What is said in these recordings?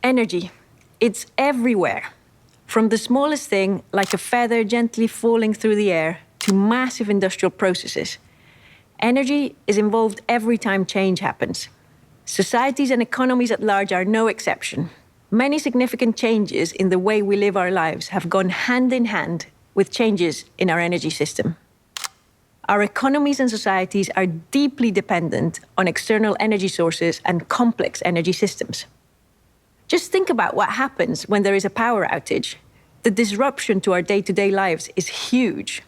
Energy. It's everywhere. From the smallest thing, like a feather gently falling through the air, to massive industrial processes. Energy is involved every time change happens. Societies and economies at large are no exception. Many significant changes in the way we live our lives have gone hand in hand with changes in our energy system. Our economies and societies are deeply dependent on external energy sources and complex energy systems. Just think about what happens when there is a power outage. The disruption to our day-to-day lives is huge.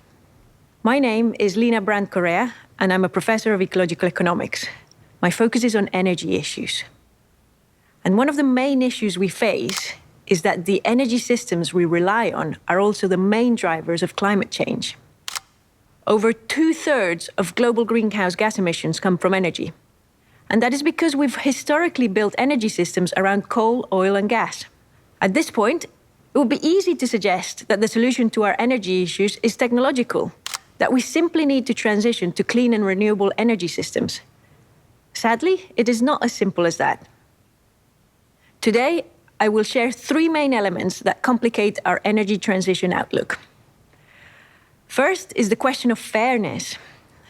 My name is Lina Brandt Correa, and I'm a professor of ecological economics. My focus is on energy issues. And one of the main issues we face is that the energy systems we rely on are also the main drivers of climate change. Over 2/3 of global greenhouse gas emissions come from energy. And that is because we've historically built energy systems around coal, oil, and gas. At this point, it would be easy to suggest that the solution to our energy issues is technological, that we simply need to transition to clean and renewable energy systems. Sadly, it is not as simple as that. Today, I will share 3 main elements that complicate our energy transition outlook. First is the question of fairness.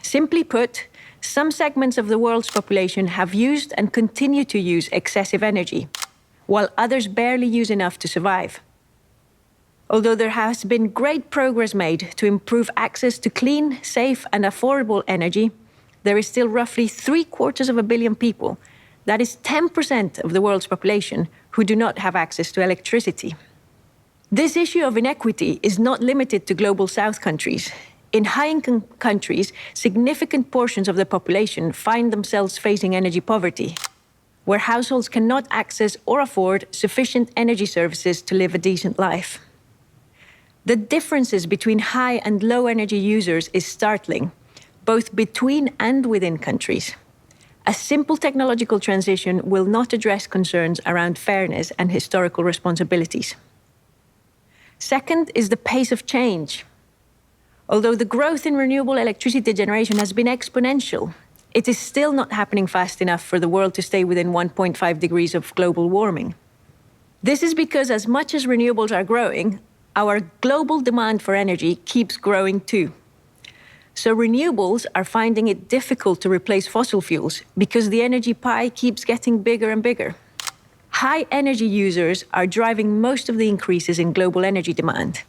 Simply put, some segments of the world's population have used and continue to use excessive energy, while others barely use enough to survive. Although there has been great progress made to improve access to clean, safe, and affordable energy, there is still roughly 750 million people, that is 10% of the world's population, who do not have access to electricity. This issue of inequity is not limited to Global South countries. In high-income countries, significant portions of the population find themselves facing energy poverty, where households cannot access or afford sufficient energy services to live a decent life. The differences between high and low energy users is startling, both between and within countries. A simple technological transition will not address concerns around fairness and historical responsibilities. Second is the pace of change. Although the growth in renewable electricity generation has been exponential, it is still not happening fast enough for the world to stay within 1.5 degrees of global warming. This is because as much as renewables are growing, our global demand for energy keeps growing too. So renewables are finding it difficult to replace fossil fuels because the energy pie keeps getting bigger and bigger. High energy users are driving most of the increases in global energy demand.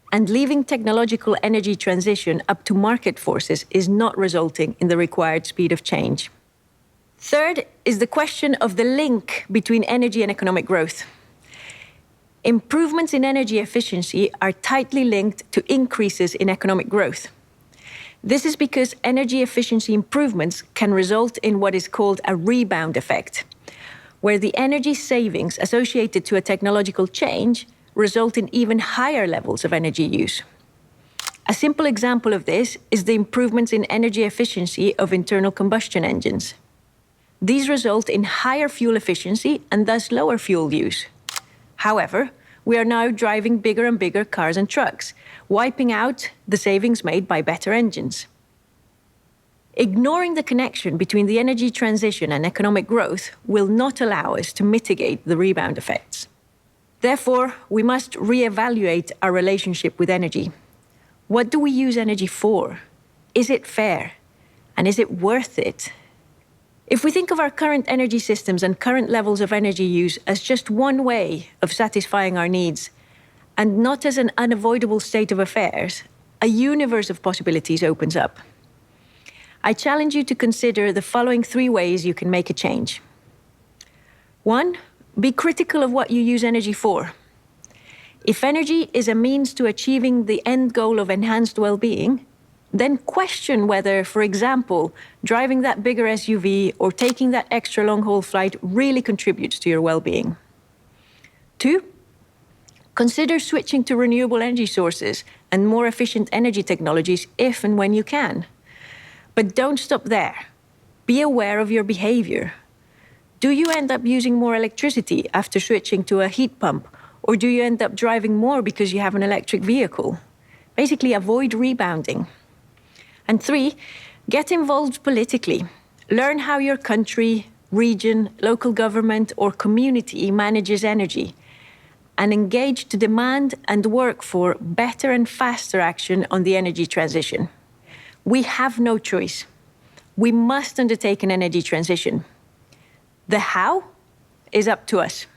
And leaving technological energy transition up to market forces is not resulting in the required speed of change. Third is the question of the link between energy and economic growth. Improvements in energy efficiency are tightly linked to increases in economic growth. This is because energy efficiency improvements can result in what is called a rebound effect, where the energy savings associated to a technological change result in even higher levels of energy use. A simple example of this is the improvements in energy efficiency of internal combustion engines. These result in higher fuel efficiency and thus lower fuel use. However, we are now driving bigger and bigger cars and trucks, wiping out the savings made by better engines. Ignoring the connection between the energy transition and economic growth will not allow us to mitigate the rebound effects. Therefore, we must reevaluate our relationship with energy. What do we use energy for? Is it fair? And is it worth it? If we think of our current energy systems and current levels of energy use as just one way of satisfying our needs, and not as an unavoidable state of affairs, a universe of possibilities opens up. I challenge you to consider the following 3 ways you can make a change. 1, be critical of what you use energy for. If energy is a means to achieving the end goal of enhanced well-being, then question whether, for example, driving that bigger SUV or taking that extra long-haul flight really contributes to your well-being. 2, consider switching to renewable energy sources and more efficient energy technologies if and when you can. But don't stop there. Be aware of your behavior. Do you end up using more electricity after switching to a heat pump, or do you end up driving more because you have an electric vehicle? Basically, avoid rebounding. And 3, get involved politically. Learn how your country, region, local government, or community manages energy, and engage to demand and work for better and faster action on the energy transition. We have no choice. We must undertake an energy transition. The how is up to us.